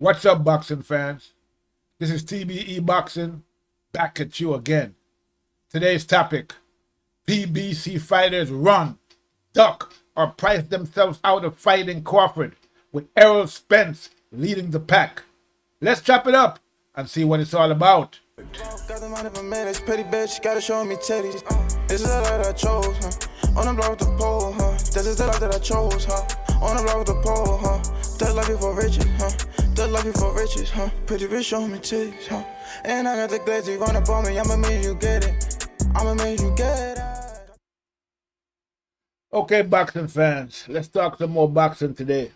What's up, boxing fans? This is TBE Boxing, back at you again. Today's topic: PBC fighters run, duck, or price themselves out of fighting Crawford, with Errol Spence leading the pack. Let's chop it up and see what it's all about. Got the money for minutes, pretty bitch, gotta show me titties. This is the life that I chose, huh? On the block with the pole, huh? This is the life that I chose, huh? On the block with the pole, huh? That life for riches, huh? That life for riches, huh? Pretty bitch, show me titties, huh? And I got the glazzy run up on me, I'ma make you get it. I'ma make you get it. Okay, boxing fans, let's talk some more boxing today.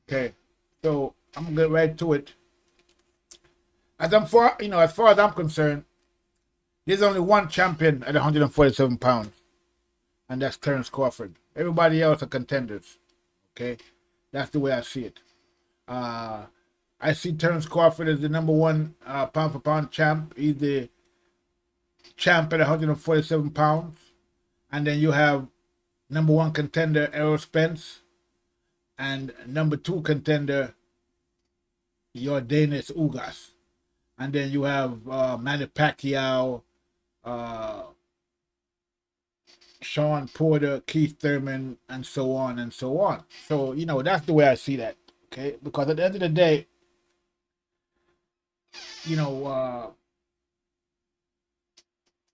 Okay, so I'm gonna get right to it. As far as I'm concerned, there's only one champion at 147 pounds, and that's Terrence Crawford. Everybody else are contenders. Okay, that's the way I see it. I see Terrence Crawford as the number one pound for pound champ. He's the champ at 147 pounds, and then you have number one contender Errol Spence, and number two contender Yordenis Ugas. And then you have Manny Pacquiao, Sean Porter, Keith Thurman, and so on and so on. So, that's the way I see that, okay? Because at the end of the day,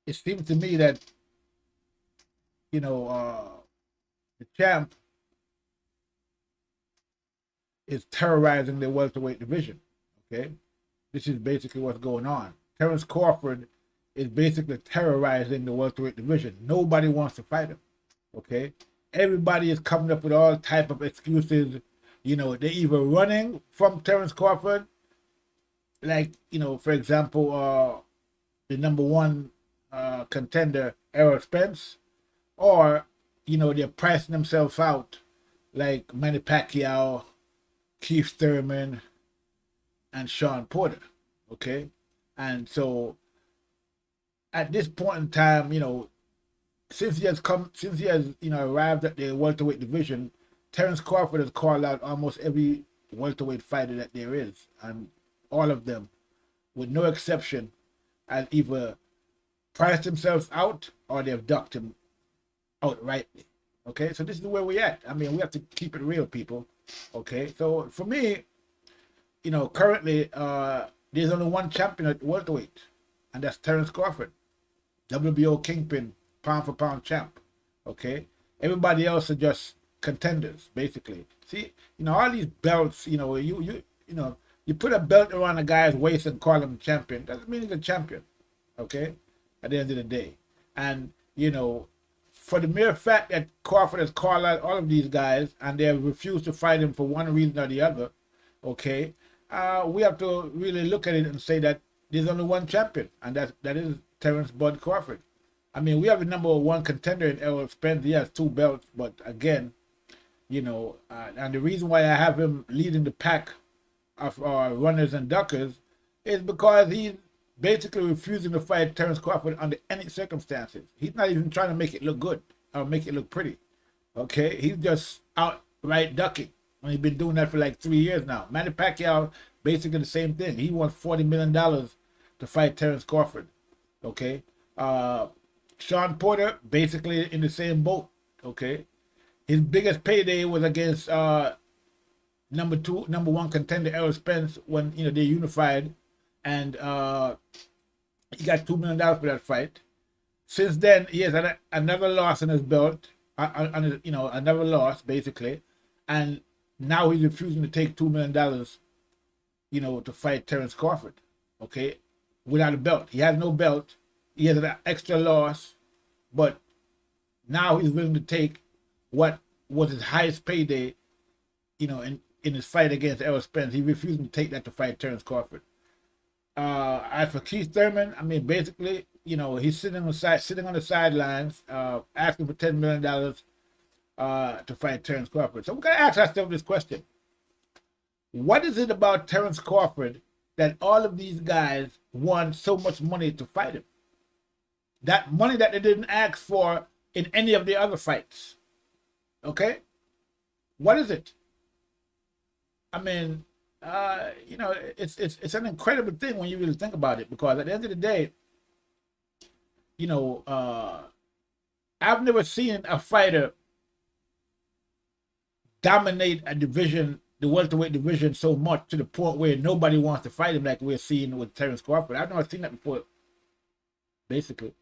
it seems to me that, the champ is terrorizing the welterweight division, okay? This is basically what's going on. Terrence Crawford is basically terrorizing the welterweight division. Nobody wants to fight him. Okay? Everybody is coming up with all type of excuses. They're either running from Terrence Crawford, like, for example, the number one contender, Errol Spence, or, they're pricing themselves out, like Manny Pacquiao, Keith Thurman, and Sean Porter, okay? And so at this point in time, since he has arrived at the welterweight division, Terrence Crawford has called out almost every welterweight fighter that there is, and all of them, with no exception, have either priced themselves out or they've ducked him outrightly. Okay, so this is where we're at. I mean, we have to keep it real, people. Okay, so for me, currently, there's only one champion at welterweight, and that's Terrence Crawford, WBO Kingpin, pound for pound champ. Okay, everybody else are just contenders, basically. See, all these belts. You put a belt around a guy's waist and call him champion. Doesn't mean he's a champion. Okay, at the end of the day, and for the mere fact that Crawford has called out all of these guys and they have refused to fight him for one reason or the other, okay. We have to really look at it and say that there's only one champion, and that is Terrence Bud Crawford. I mean, we have the number one contender in Errol Spence. He has two belts, but again, and the reason why I have him leading the pack of runners and duckers is because he's basically refusing to fight Terrence Crawford under any circumstances. He's not even trying to make it look good or make it look pretty. Okay, he's just outright ducking. And he's been doing that for like 3 years now. Manny Pacquiao, basically the same thing. He wants $40 million to fight Terrence Crawford. Okay. Sean Porter, basically in the same boat. Okay. His biggest payday was against number one contender Errol Spence when they unified, and he got $2 million for that fight. Since then, he has another loss in his belt, another loss basically, and now he's refusing to take $2 million, to fight Terrence Crawford, okay, without a belt. He has no belt. He has an extra loss, but now he's willing to take what was his highest payday, in his fight against Errol Spence. He refused to take that to fight Terrence Crawford. As for Keith Thurman, I mean, basically, he's sitting on the sidelines, asking for $10 million to fight Terrence Crawford. So we're gonna ask ourselves this question: what is it about Terrence Crawford that all of these guys want so much money to fight him? That money that they didn't ask for in any of the other fights. Okay? What is it? I mean, you know, it's an incredible thing when you really think about it, because at the end of the day, you know, I've never seen a fighter dominate a division, the welterweight division, so much to the point where nobody wants to fight him, like we're seeing with Terrence Crawford. I've never seen that before, basically.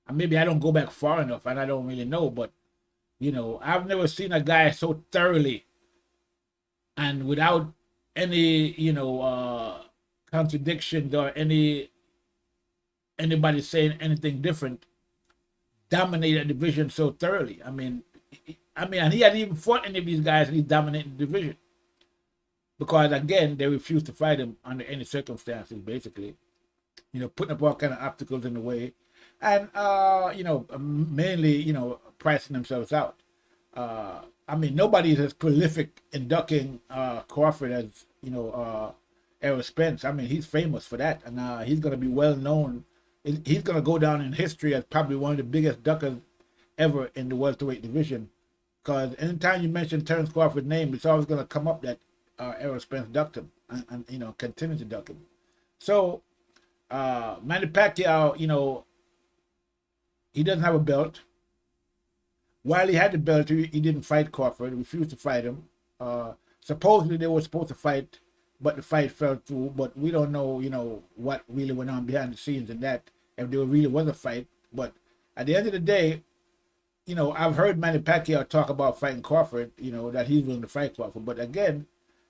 And maybe I don't go back far enough and I don't really know, but you know, I've never seen a guy so thoroughly and without any, you know, contradictions or anybody saying anything different, dominate a division so thoroughly. I mean, and he hadn't even fought any of these guys, and he's dominating the division. Because again, they refuse to fight him under any circumstances, basically. You know, putting up all kind of obstacles in the way, and you know, mainly, you know, pricing themselves out. I mean, nobody is as prolific in ducking Crawford as, you know, Errol Spence. I mean, he's famous for that, and he's going to be well known. He's going to go down in history as probably one of the biggest duckers ever in the welterweight division. Because anytime you mention Terrence Crawford's name, it's always going to come up that Errol Spence ducked him, and you know, continue to duck him. So Manny Pacquiao, you know, he doesn't have a belt. While he had the belt, he didn't fight Crawford, refused to fight him. Supposedly they were supposed to fight, but the fight fell through. But we don't know, you know, what really went on behind the scenes in that, if there really was a fight. But at the end of the day, you know, I've heard Manny Pacquiao talk about fighting Crawford, you know, that he's willing to fight Crawford. But again,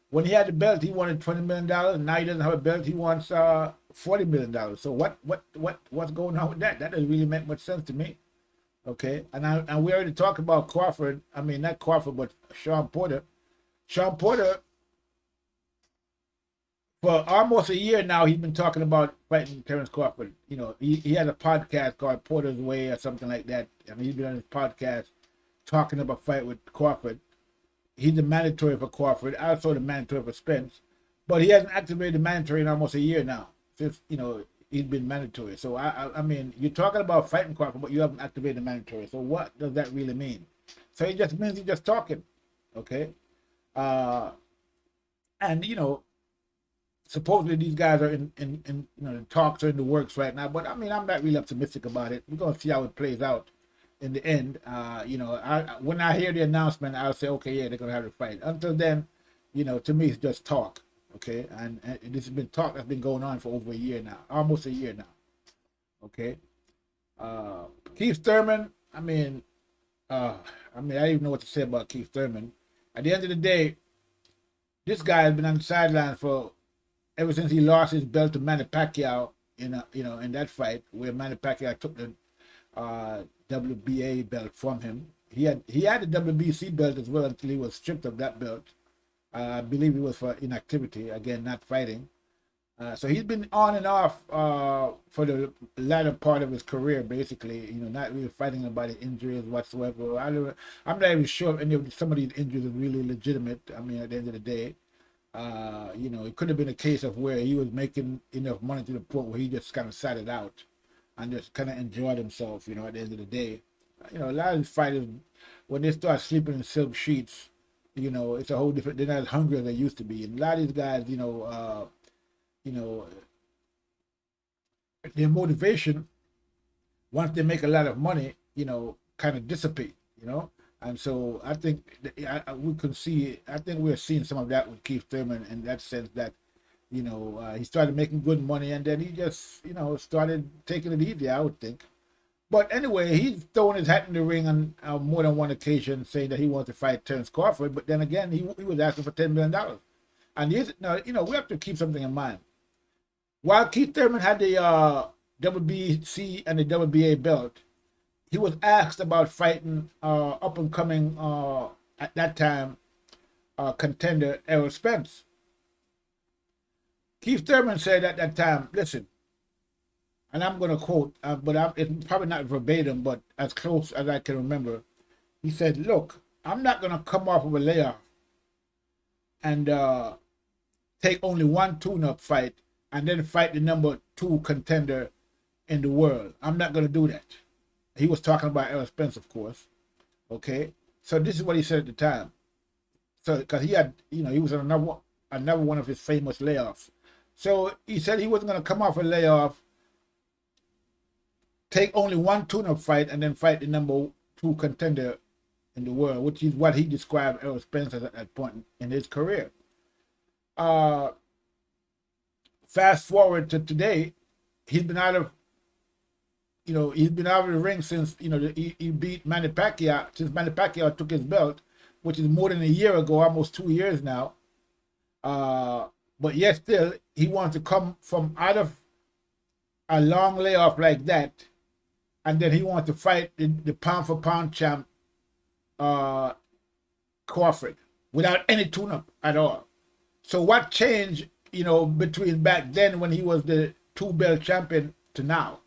when he had the belt, he wanted $20 million, and now he doesn't have a belt, he wants $40 million. So what's going on with that? That doesn't really make much sense to me. Okay, and we already talked about Crawford. I mean, not Crawford, but Sean Porter. Sean Porter, for almost a year now, he's been talking about fighting Terrence Crawford. You know, he has a podcast called Porter's Way or something like that. I mean, he's been on his podcast talking about fight with Crawford. He's the mandatory for Crawford, also the mandatory for Spence, but he hasn't activated the mandatory in almost a year now, since, you know, he's been mandatory. So I mean, you're talking about fighting Crawford, but you haven't activated the mandatory. So what does that really mean? So it just means he's just talking, okay? And you know, supposedly these guys are in you know, the talks are in the works right now. But I mean, I'm not really optimistic about it. We're gonna see how it plays out in the end. You know, when I hear the announcement, I'll say, okay, yeah, they're gonna have a fight. Until then, you know, to me, it's just talk. Okay, and this has been talk that's been going on for over a year now, almost a year now. Okay, Keith Thurman. I mean, I don't even know what to say about Keith Thurman. At the end of the day, this guy has been on the sideline for ever since he lost his belt to Manny Pacquiao in you know, in that fight where Manny Pacquiao took the WBA belt from him. He had the WBC belt as well until he was stripped of that belt. I believe it was for inactivity, again, not fighting. So he's been on and off for the latter part of his career, basically, you know, not really fighting about injuries whatsoever. I'm not even sure if some of these injuries are really legitimate. I mean, at the end of the day, you know, it could have been a case of where he was making enough money to the point where he just kind of sat it out and just kind of enjoyed himself, you know, at the end of the day. You know, a lot of these fighters, when they start sleeping in silk sheets, you know, it's a whole different, they're not as hungry as they used to be. And a lot of these guys, you know, their motivation, once they make a lot of money, you know, kind of dissipate, you know. And so I think we can see, I think we're seeing some of that with Keith Thurman in that sense that, you know, he started making good money and then he just, you know, started taking it easy, I would think. But anyway, he's thrown his hat in the ring on more than one occasion, saying that he wants to fight Terrence Crawford. But then again, he was asking for $10 million. And now, you know, we have to keep something in mind. While Keith Thurman had the WBC and the WBA belt, he was asked about fighting up and coming at that time contender Errol Spence. Keith Thurman said at that time, listen, and I'm going to quote, but it's probably not verbatim, but as close as I can remember. He said, look, I'm not going to come off of a layoff and take only one tune-up fight and then fight the number 2 contender in the world. I'm not going to do that. He was talking about Errol Spence, of course. Okay? So this is what he said at the time. So, because he had, you know, he was on another one of his famous layoffs. So he said he wasn't going to come off a layoff, take only one tune-up fight, and then fight the number 2 contender in the world, which is what he described Errol Spence as at that point in his career. Fast forward to today, he's been out of the ring since, he beat Manny Pacquiao, since Manny Pacquiao took his belt, which is more than a year ago, almost 2 years now. But yet still, he wants to come from out of a long layoff like that, and then he wants to fight the pound-for-pound champ, Crawford, without any tune-up at all. So what changed, between back then when he was the 2-belt champion to now?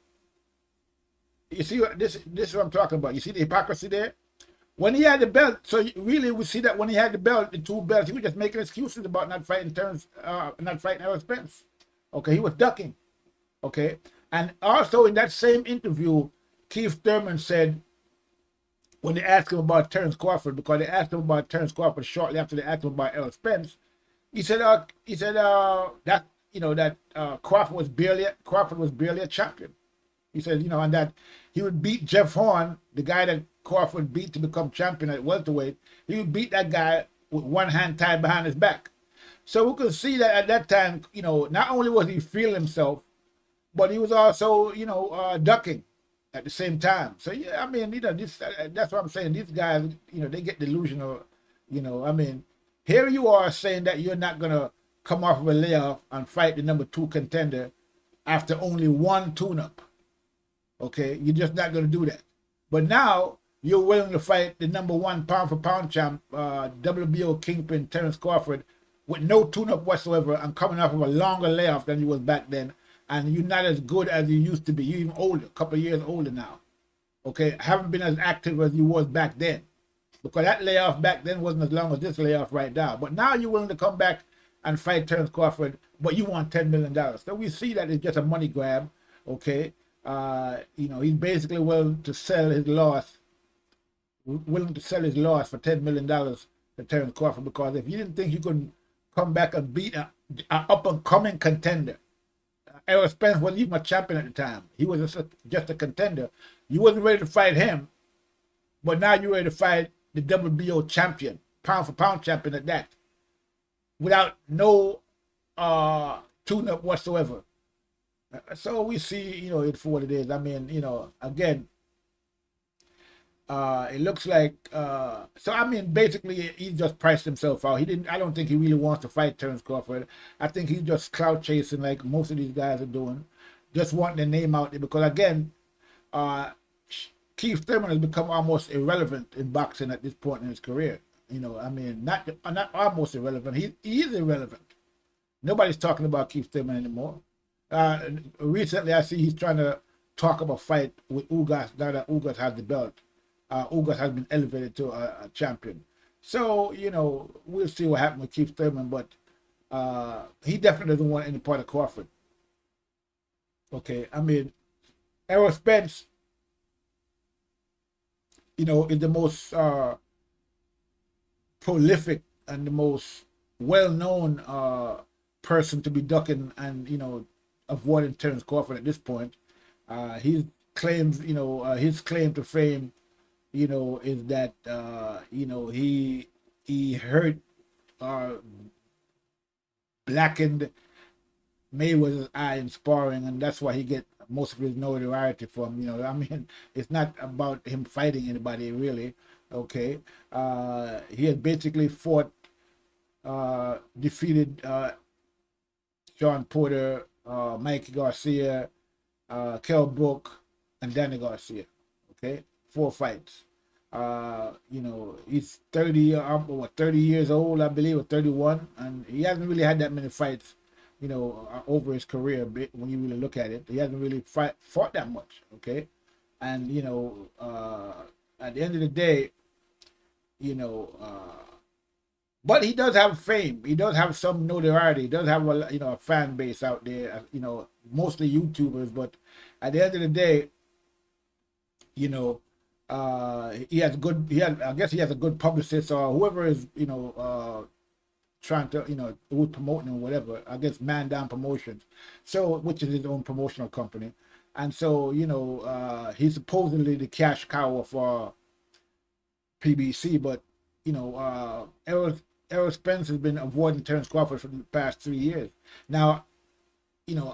You see, this is what I'm talking about. You see the hypocrisy there? When he had the belt, so really we see that when he had the belt, the 2 belts, he was just making excuses about not fighting Errol Spence. Okay, he was ducking. Okay, and also in that same interview, Keith Thurman said, when they asked him about Terrence Crawford, because they asked him about Terrence Crawford shortly after they asked him about Errol Spence, he said that Crawford was barely a champion. He said, and that he would beat Jeff Horn, the guy that Crawford beat to become champion at welterweight. He would beat that guy with one hand tied behind his back. So we could see that at that time, not only was he feeling himself, but he was also, ducking at the same time. So yeah, I mean, that's what I'm saying. These guys, they get delusional. Here you are saying that you're not gonna come off of a layoff and fight the number 2 contender after only one tune-up. Okay, you're just not gonna do that. But now you're willing to fight the number 1 pound-for-pound champ, WBO Kingpin Terrence Crawford, with no tune-up whatsoever, and coming off of a longer layoff than you was back then, and you're not as good as you used to be. You're even older, a couple of years older now. Okay, haven't been as active as you was back then, because that layoff back then wasn't as long as this layoff right now. But now you're willing to come back and fight Terrence Crawford, but you want $10 million. So we see that it's just a money grab. Okay, he's basically willing to sell his loss for $10 million to Terrence Crawford, because if you didn't think you could come back and beat an up-and-coming contender, Errol Spence wasn't even a champion at the time. He was just a contender. You wasn't ready to fight him, but now you're ready to fight the WBO champion, pound-for-pound champion at that, without no tune-up whatsoever. So we see, it for what it is. I mean, again, it looks like, basically he just priced himself out. I don't think he really wants to fight Terrence Crawford. I think he's just clout chasing like most of these guys are doing, just wanting their name out there, because again, Keith Thurman has become almost irrelevant in boxing at this point in his career. Not almost irrelevant. He is irrelevant. Nobody's talking about Keith Thurman anymore. Recently, I see he's trying to talk about fight with Ugas now that Ugas has the belt. Ugas has been elevated to a champion. So, we'll see what happens with Keith Thurman, but he definitely doesn't want any part of Crawford. Okay, Errol Spence, is the most prolific and the most well-known person to be ducking and, avoiding Terrence Crawford at this point. His claims, his claim to fame, is that, he hurt, blackened Mayweather's eye in sparring, and that's why he get most of his notoriety from. It's not about him fighting anybody really. Okay, he had basically defeated Sean Porter, Mikey Garcia, Kell Brook, and Danny Garcia. Okay, 4 fights. He's 30 years old, I believe, or 31, and he hasn't really had that many fights, over his career. When you really look at it, he hasn't really fought that much. Okay, and at the end of the day, but he does have fame. He does have some notoriety. He does have a fan base out there. Mostly YouTubers. But at the end of the day, I guess he has a good publicist, or whoever is trying to, who's promoting him or whatever, against Man Down Promotions, so which is his own promotional company. And so, he's supposedly the cash cow for PBC, but Errol Spence has been avoiding Terrence Crawford for the past 3 years. Now,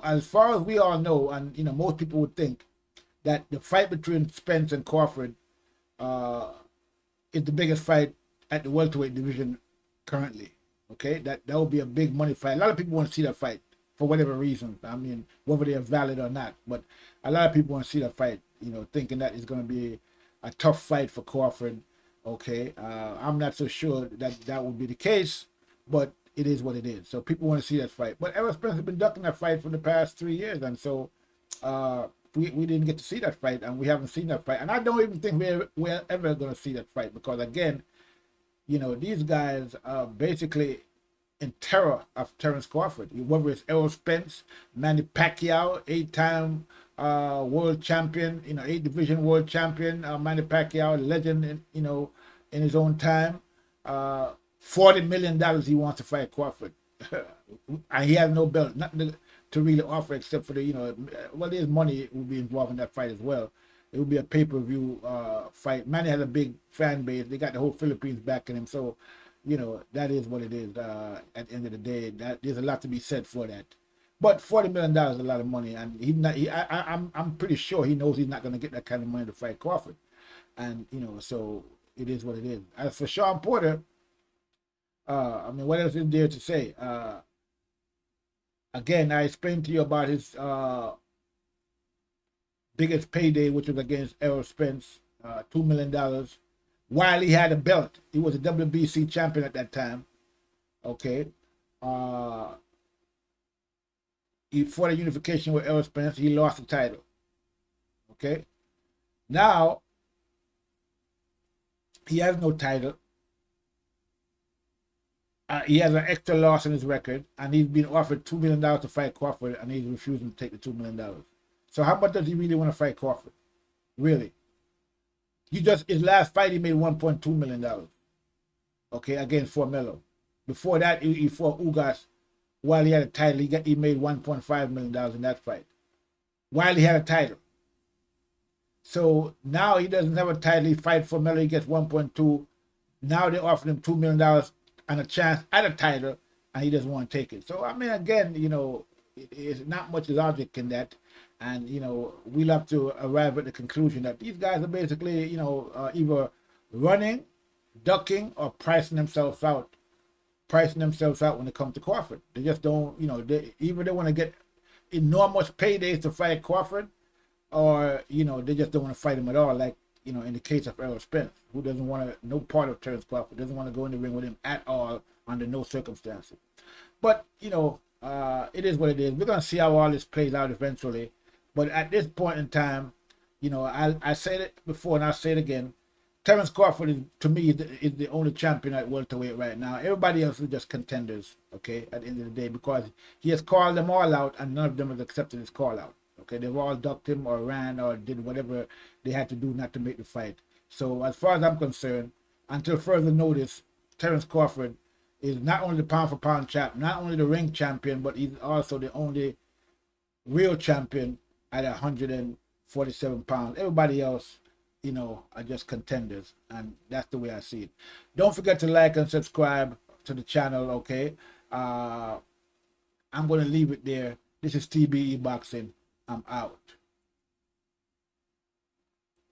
as far as we all know, and most people would think that the fight between Spence and Crawford is the biggest fight at the welterweight division currently. Okay, that will be a big money fight. A lot of people want to see that fight for whatever reason. I mean, whether they are valid or not, but a lot of people want to see that fight. Thinking that it's going to be a tough fight for Crawford. Okay, I'm not so sure that would be the case, but it is what it is. So people want to see that fight. But Errol Spence has been ducking that fight for the past 3 years, and so we didn't get to see that fight, and we haven't seen that fight. And I don't even think we're ever going to see that fight, because again, these guys are basically in terror of Terrence Crawford. Whether it's Errol Spence, Manny Pacquiao, 8-time world champion, 8-division world champion, Manny Pacquiao, legend, in his own time. $40 million he wants to fight Crawford, and he has no belt, nothing to really offer except for the, there's money will be involved in that fight as well. It will be a pay-per-view fight. Manny has a big fan base. They got the whole Philippines backing him, so that is what it is. At the end of the day, there's a lot to be said for that. But $40 million is a lot of money, and I'm pretty sure he knows he's not going to get that kind of money to fight Crawford, and so it is what it is. As for Sean Porter, what else is there to say? Again, I explained to you about his biggest payday, which was against Errol Spence, $2 million. While he had a belt, he was a WBC champion at that time. Okay, he fought a unification with Errol Spence. He lost the title. Okay, now he has no title. He has an extra loss in his record, and he's been offered $2 million to fight Crawford, and he's refusing to take the $2 million. So how much does he really want to fight Crawford? Really? His last fight, he made $1.2 million. Okay, against Formelo. Before that, he fought Ugas. While he had a title, he made $1.5 million in that fight. While he had a title. So now he doesn't have a title. He fights Formelo, he gets 1.2. Now they're offering him $2 million and a chance at a title, and he doesn't want to take it. So again, it's not much logic in that, and we'll have to arrive at the conclusion that these guys are basically either running, ducking, or pricing themselves out when it comes to Crawford. They just don't, either they want to get enormous paydays to fight Crawford, or they just don't want to fight him at all, like in the case of Errol Spence, who doesn't want to, no part of Terrence Crawford, doesn't want to go in the ring with him at all under no circumstances. But, it is what it is. We're going to see how all this plays out eventually. But at this point in time, I said it before and I'll say it again. Terrence Crawford, to me, is the only champion at welterweight right now. Everybody else is just contenders, okay, at the end of the day, because he has called them all out and none of them has accepted his call out. Okay, they've all ducked him or ran or did whatever they had to do not to make the fight. So as far as I'm concerned, until further notice, Terrence Crawford is not only the pound-for-pound champ, not only the ring champion, but he's also the only real champion at 147 pounds. Everybody else, are just contenders, and that's the way I see it. Don't forget to like and subscribe to the channel, okay? I'm going to leave it there. This is TBE Boxing. I'm out.